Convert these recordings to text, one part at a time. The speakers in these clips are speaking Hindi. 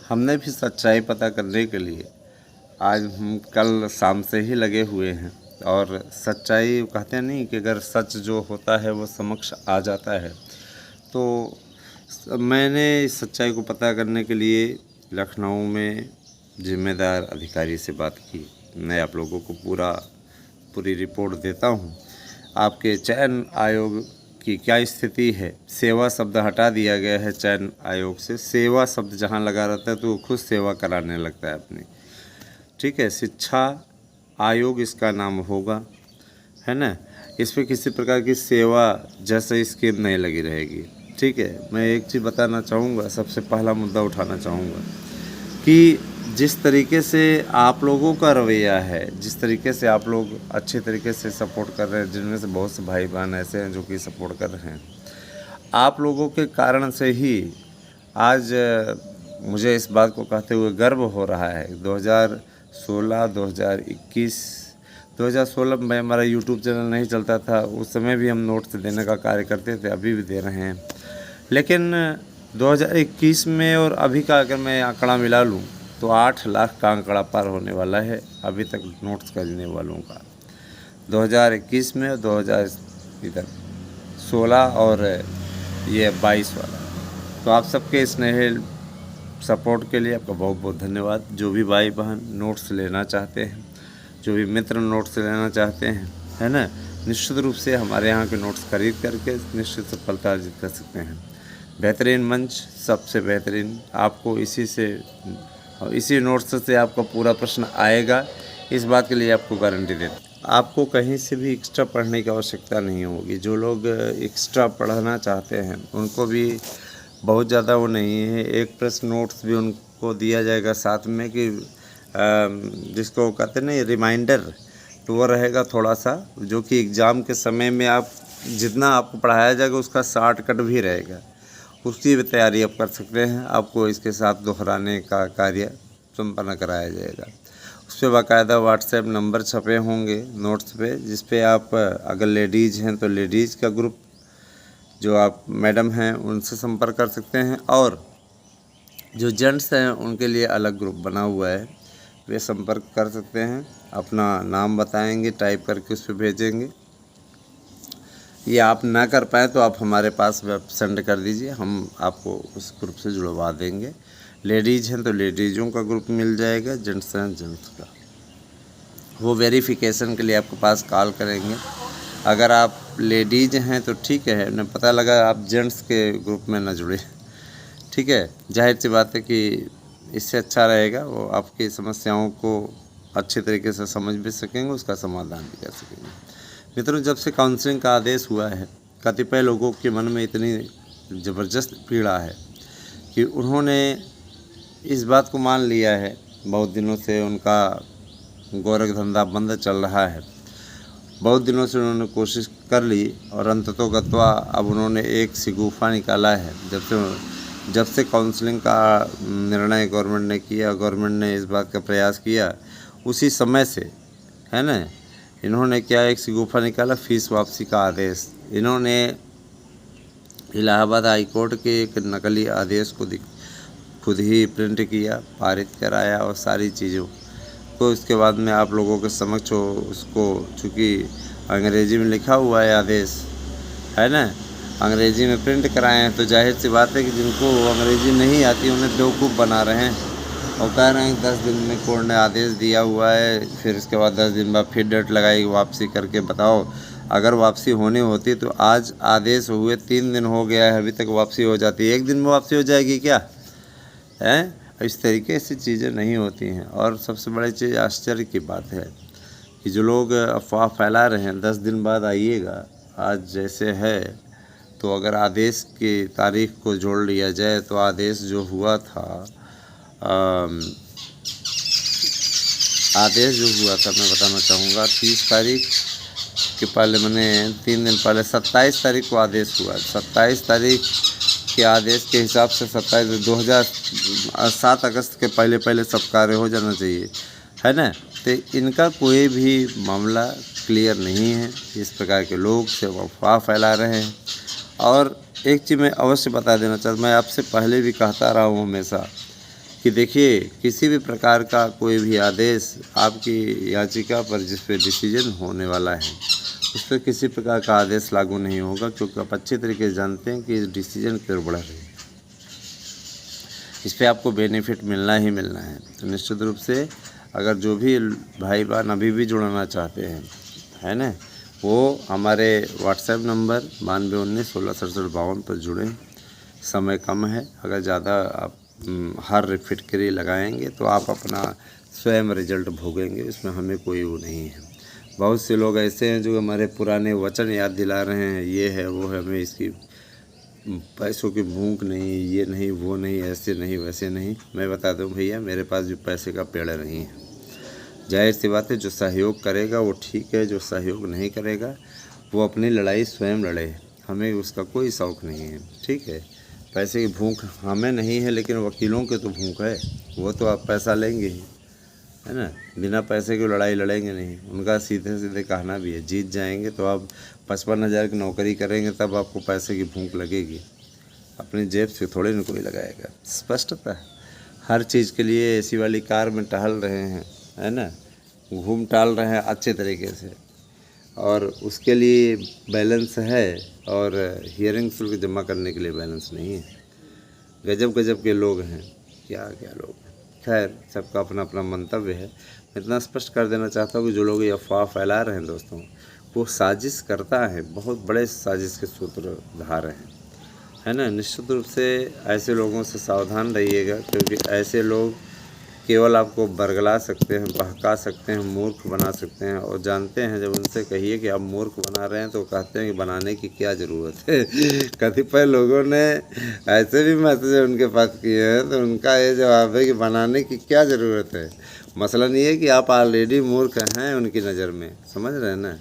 हमने भी सच्चाई पता करने के लिए आज हम कल शाम से ही लगे हुए हैं। और सच्चाई कहते हैं नहीं कि अगर सच जो होता है वो समक्ष आ जाता है, तो मैंने इस सच्चाई को पता करने के लिए लखनऊ में जिम्मेदार अधिकारी से बात की। मैं आप लोगों को पूरी रिपोर्ट देता हूँ। आपके चयन आयोग की क्या स्थिति है। सेवा शब्द हटा दिया गया है चयन आयोग से। सेवा शब्द जहाँ लगा रहता है तो वो खुद सेवा कराने लगता है अपनी। ठीक है, शिक्षा आयोग इसका नाम होगा, है ना। इस पर किसी प्रकार की सेवा जैसे स्कीम नहीं लगी रहेगी। ठीक है, मैं एक चीज़ बताना चाहूँगा, सबसे पहला मुद्दा उठाना चाहूँगा कि जिस तरीके से आप लोगों का रवैया है, जिस तरीके से आप लोग अच्छे तरीके से सपोर्ट कर रहे हैं, जिनमें से बहुत से भाई बहन ऐसे हैं जो कि सपोर्ट कर रहे हैं, आप लोगों के कारण से ही आज मुझे इस बात को कहते हुए गर्व हो रहा है। 2016, 2021, 2016 में हमारा यूट्यूब चैनल नहीं चलता था, उस समय भी हम नोट्स देने का कार्य करते थे, अभी भी दे रहे हैं। लेकिन 2021 में और अभी का अगर मैं आंकड़ा मिला लूँ तो 8 लाख का आंकड़ा पार होने वाला है अभी तक नोट्स खरीदने वालों का। 2021 में 2016 और ये 22 वाला। तो आप सबके स्नेह सपोर्ट के लिए आपका बहुत बहुत धन्यवाद। जो भी भाई बहन नोट्स लेना चाहते हैं, जो भी मित्र नोट्स लेना चाहते हैं, है ना, निश्चित रूप से हमारे यहाँ के नोट्स खरीद करके निश्चित सफलता अर्जित कर सकते हैं। बेहतरीन मंच, सबसे बेहतरीन, आपको इसी नोट्स से आपका पूरा प्रश्न आएगा, इस बात के लिए आपको गारंटी देते हैं। आपको कहीं से भी एक्स्ट्रा पढ़ने की आवश्यकता नहीं होगी। जो लोग एक्स्ट्रा पढ़ना चाहते हैं उनको भी बहुत ज़्यादा वो नहीं है, एक प्रश्न नोट्स भी उनको दिया जाएगा साथ में कि जिसको कहते हैं ना रिमाइंडर, तो वो रहेगा थोड़ा सा, जो कि एग्ज़ाम के समय में आप जितना आपको पढ़ाया जाएगा उसका शॉर्टकट भी रहेगा, उसकी भी तैयारी आप कर सकते हैं। आपको इसके साथ दोहराने का कार्य संपन्न कराया जाएगा। उस पर बाकायदा व्हाट्सएप नंबर छपे होंगे नोट्स पे, जिस पे आप अगर लेडीज़ हैं तो लेडीज़ का ग्रुप, जो आप मैडम हैं उनसे संपर्क कर सकते हैं, और जो जेंट्स हैं उनके लिए अलग ग्रुप बना हुआ है, वे संपर्क कर सकते हैं। अपना नाम बताएंगे, टाइप करके उस पर भेजेंगे। ये आप ना कर पाएँ तो आप हमारे पास वेब सेंड कर दीजिए, हम आपको उस ग्रुप से जुड़वा देंगे। लेडीज़ हैं तो लेडीज़ों का ग्रुप मिल जाएगा, जेंट्स हैं जेंट्स का। वो वेरिफिकेशन के लिए आपके पास कॉल करेंगे। अगर आप लेडीज़ हैं तो ठीक है, उन्हें पता लगा आप जेंट्स के ग्रुप में ना जुड़े, ठीक है। जाहिर सी बात है कि इससे अच्छा रहेगा, वो आपकी समस्याओं को अच्छे तरीके से समझ भी सकेंगे, उसका समाधान भी कर सकेंगे। मित्रों, जब से काउंसलिंग का आदेश हुआ है, कतिपय लोगों के मन में इतनी ज़बरदस्त पीड़ा है कि उन्होंने इस बात को मान लिया है, बहुत दिनों से उनका गोरख धंधा बंद चल रहा है, बहुत दिनों से उन्होंने कोशिश कर ली और अंततोगत्वा अब उन्होंने एक शिगुफा निकाला है। जब से काउंसलिंग का निर्णय गवर्नमेंट ने किया, गवर्नमेंट ने इस बात का प्रयास किया, उसी समय से, है ना, इन्होंने क्या एक शिगुफा निकाला, फीस वापसी का आदेश। इन्होंने इलाहाबाद हाई कोर्ट के एक नकली आदेश को खुद ही प्रिंट किया, पारित कराया और सारी चीज़ों को इसके बाद में आप लोगों के समक्ष उसको, चूँकि अंग्रेजी में लिखा हुआ है आदेश, है ना, अंग्रेजी में प्रिंट कराए हैं, तो जाहिर सी बात है कि जिनको अंग्रेजी नहीं आती उन्हें बेवकूफ़ बना रहे हैं और कह रहे हैं 10 दिन में कोर्ट ने आदेश दिया हुआ है, फिर उसके बाद 10 दिन बाद फिर डेट लगाई वापसी करके। बताओ, अगर वापसी होनी होती तो आज आदेश हुए 3 दिन हो गया है, अभी तक वापसी हो जाती, 1 दिन में वापसी हो जाएगी क्या, है? इस तरीके से चीज़ें नहीं होती हैं। और सबसे बड़ी चीज़ आश्चर्य की बात है कि जो लोग अफवाह फैला रहे हैं 10 दिन बाद आइएगा, आज जैसे है, तो अगर आदेश की तारीख को जोड़ लिया जाए तो आदेश जो हुआ था, मैं बताना चाहूँगा 30 तारीख के पहले, मैंने 3 दिन पहले 27 तारीख को आदेश हुआ। 27 तारीख के आदेश के हिसाब से 7 अगस्त के पहले सब कार्य हो जाना चाहिए, है ना। तो इनका कोई भी मामला क्लियर नहीं है। इस प्रकार के लोग से अफवाह फैला रहे हैं। और एक चीज़ मैं अवश्य बता देना चाहता हूँ, मैं आपसे पहले भी कहता रहा हूँ हमेशा कि देखिए किसी भी प्रकार का कोई भी आदेश आपकी याचिका पर जिस पे डिसीजन होने वाला है उस पर किसी प्रकार का आदेश लागू नहीं होगा, क्योंकि आप अच्छे तरीके से जानते हैं कि इस डिसीजन की ओर बढ़ रही है, इस पे आपको बेनिफिट मिलना ही मिलना है। तो निश्चित रूप से अगर जो भी भाई बहन अभी भी जुड़ना चाहते हैं, है ना, वो हमारे व्हाट्सएप नंबर 9219166752 पर जुड़ें। समय कम है, अगर ज़्यादा आप हर रिफिट के लिए लगाएंगे तो आप अपना स्वयं रिजल्ट भोगेंगे, इसमें हमें कोई वो नहीं है। बहुत से लोग ऐसे हैं जो हमारे पुराने वचन याद दिला रहे हैं, ये है वो है, हमें इसकी पैसों की भूख नहीं, ये नहीं वो नहीं, ऐसे नहीं वैसे नहीं। मैं बता दूं भैया, मेरे पास भी पैसे का पेड़ नहीं है। जाहिर सी बात है, जो सहयोग करेगा वो ठीक है, जो सहयोग नहीं करेगा वो अपनी लड़ाई स्वयं लड़े, हमें उसका कोई शौक़ नहीं है। ठीक है, पैसे की भूख हमें नहीं है, लेकिन वकीलों के तो भूख है, वो तो आप पैसा लेंगे ही, है ना, बिना पैसे की लड़ाई लड़ेंगे नहीं। उनका सीधे सीधे कहना भी है, जीत जाएंगे तो आप 55,000 की नौकरी करेंगे तब आपको पैसे की भूख लगेगी, अपनी जेब से थोड़े न कोई लगाएगा। स्पष्टता हर चीज़ के लिए एसी वाली कार में टहल रहे हैं, है ना, घूम टहल रहे हैं अच्छे तरीके से, और उसके लिए बैलेंस है, और हियरिंग शुल्क जमा करने के लिए बैलेंस नहीं है। गजब गजब के लोग हैं, क्या क्या लोग हैं। खैर, सबका अपना अपना मंतव्य है। मैं इतना स्पष्ट कर देना चाहता हूँ कि जो लोग ये अफवाह फैला रहे हैं दोस्तों, वो साजिश करता है, बहुत बड़े साजिश के सूत्रधार हैं, है ना। निश्चित रूप से ऐसे लोगों से सावधान रहिएगा, क्योंकि ऐसे लोग केवल आपको बरगला सकते हैं, बहका सकते हैं, मूर्ख बना सकते हैं। और जानते हैं, जब उनसे कहिए कि आप मूर्ख बना रहे हैं तो कहते हैं कि बनाने की क्या ज़रूरत है। कतिपय लोगों ने ऐसे भी मैसेज उनके पास किए हैं, तो उनका ये जवाब है कि बनाने की क्या ज़रूरत है। मसला नहीं है कि आप ऑलरेडी मूर्ख हैं उनकी नज़र में, समझ रहे हैं ना।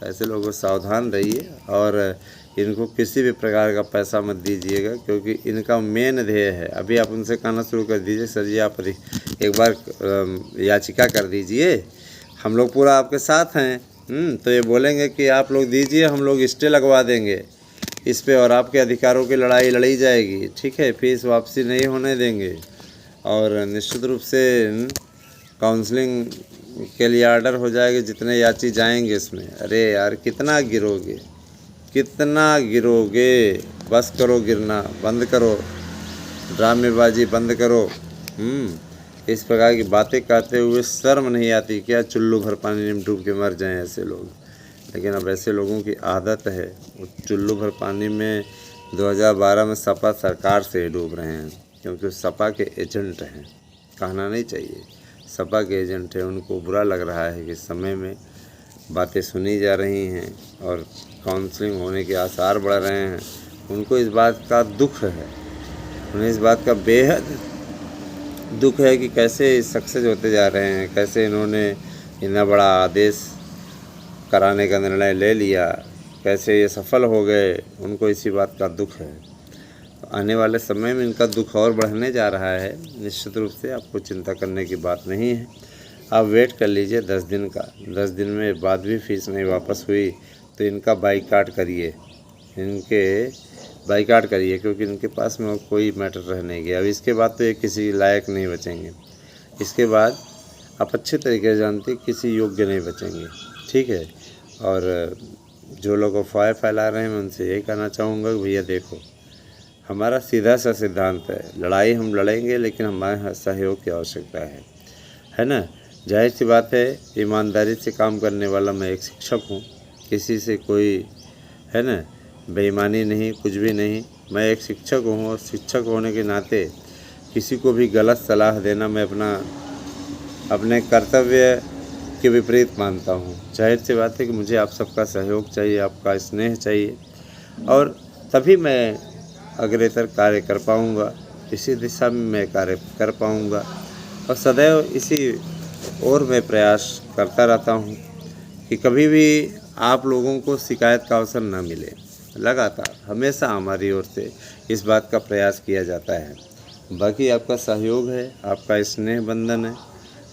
ऐसे लोगों से सावधान रहिए, और इनको किसी भी प्रकार का पैसा मत दीजिएगा, क्योंकि इनका मेन ध्येय है। अभी आप उनसे कहना शुरू कर दीजिए, सर जी आप एक बार याचिका कर दीजिए, हम लोग पूरा आपके साथ हैं। तो ये बोलेंगे कि आप लोग दीजिए, हम लोग स्टे लगवा देंगे इस पे, और आपके अधिकारों की लड़ाई लड़ी जाएगी। ठीक है, फीस वापसी नहीं होने देंगे, और निश्चित रूप से काउंसलिंग के लिए आर्डर हो जाएगा, जितने याची जाएंगे इसमें। अरे यार, कितना गिरोगे, कितना गिरोगे। बस करो गिरना, बंद करो ड्रामेबाजी, बंद करो। इस प्रकार की बातें कहते हुए शर्म नहीं आती क्या? चुल्लू भर पानी में डूब के मर जाएं ऐसे लोग। लेकिन अब ऐसे लोगों की आदत है, वो चुल्लू भर पानी में 2012 में सपा सरकार से डूब रहे हैं, क्योंकि सपा के एजेंट हैं। कहना नहीं चाहिए, सपा के एजेंट हैं। उनको बुरा लग रहा है कि समय में बातें सुनी जा रही हैं और काउंसलिंग होने के आसार बढ़ रहे हैं। उनको इस बात का दुख है, उन्हें इस बात का बेहद दुख है कि कैसे सक्सेस होते जा रहे हैं, कैसे इन्होंने इतना बड़ा आदेश कराने का निर्णय ले लिया, कैसे ये सफल हो गए। उनको इसी बात का दुख है। तो आने वाले समय में इनका दुख और बढ़ने जा रहा है। निश्चित रूप से आपको चिंता करने की बात नहीं है। आप वेट कर लीजिए 10 दिन का। 10 दिन में बाद भी फीस नहीं वापस हुई तो इनका बाइकाट करिए, बाइकाट करिए, क्योंकि इनके पास में कोई मैटर रह नहीं गया। अब इसके बाद तो ये किसी लायक नहीं बचेंगे। इसके बाद आप अच्छे तरीके से जानते किसी योग्य नहीं बचेंगे। ठीक है, और जो लोग अफवाह फैला रहे हैं मैं उनसे यही कहना चाहूँगा कि भैया देखो, हमारा सीधा सा सिद्धांत है, लड़ाई हम लड़ेंगे लेकिन हमारे सहयोग की आवश्यकता है ना। जाहिर सी बात है, ईमानदारी से काम करने वाला मैं एक शिक्षक हूँ, किसी से कोई है ना बेईमानी नहीं, कुछ भी नहीं। मैं एक शिक्षक हूँ और शिक्षक होने के नाते किसी को भी गलत सलाह देना मैं अपने कर्तव्य के विपरीत मानता हूँ। जाहिर सी बात है कि मुझे आप सबका सहयोग चाहिए, आपका स्नेह चाहिए, और तभी मैं अग्रेतर कार्य कर पाऊँगा, इसी दिशा में मैं कार्य कर पाऊँगा, और सदैव इसी और मैं प्रयास करता रहता हूँ कि कभी भी आप लोगों को शिकायत का अवसर न मिले। लगातार हमेशा हमारी ओर से इस बात का प्रयास किया जाता है। बाकी आपका सहयोग है, आपका स्नेह बंधन है,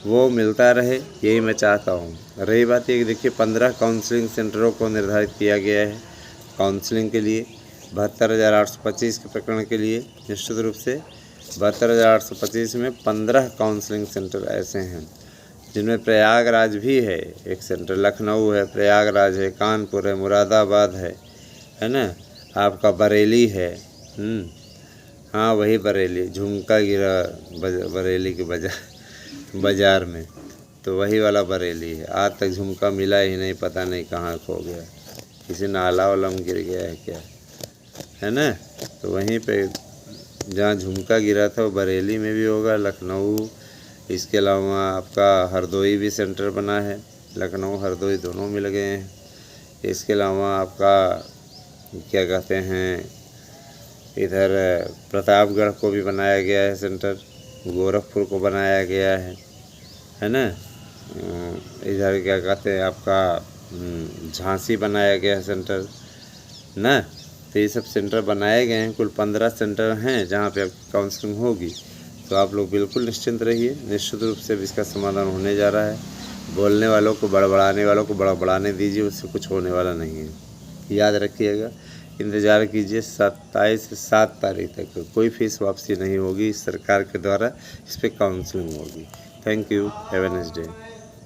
वो मिलता रहे, यही मैं चाहता हूँ। रही बात ये कि देखिए 15 काउंसलिंग सेंटरों को निर्धारित किया गया है काउंसलिंग के लिए, 72,825 के प्रकरण के लिए। निश्चित रूप से 72,825 में 15 काउंसलिंग सेंटर ऐसे हैं जिनमें प्रयागराज भी है, एक सेंटर लखनऊ है, प्रयागराज है, कानपुर है, मुरादाबाद है ना, आपका बरेली है। हाँ वही बरेली, झुमका गिरा बरेली के बाजार में, तो वही वाला बरेली है। आज तक झुमका मिला ही नहीं, पता नहीं कहाँ खो गया, किसी नाला वाला में गिर गया है क्या, है ना। तो वहीं पे जहाँ झुमका गिरा था वो बरेली में भी होगा, लखनऊ, इसके अलावा आपका हरदोई भी सेंटर बना है, लखनऊ हरदोई दोनों मिल गए हैं। इसके अलावा आपका क्या कहते हैं, इधर प्रतापगढ़ को भी बनाया गया है सेंटर, गोरखपुर को बनाया गया है ना। इधर क्या कहते हैं आपका झांसी बनाया गया है सेंटर ना। तो ये सब सेंटर बनाए गए हैं, कुल 15 सेंटर हैं जहाँ पे आपकी काउंसलिंग होगी। तो आप लोग बिल्कुल निश्चिंत रहिए, निश्चित रूप से इसका समाधान होने जा रहा है। बोलने वालों को, बड़बड़ाने वालों को बड़बड़ाने दीजिए, उससे कुछ होने वाला नहीं है। याद रखिएगा, इंतज़ार कीजिए 27 से 7 तारीख तक कोई फीस वापसी नहीं होगी, सरकार के द्वारा इस पर काउंसलिंग होगी। Thank you, have a nice day.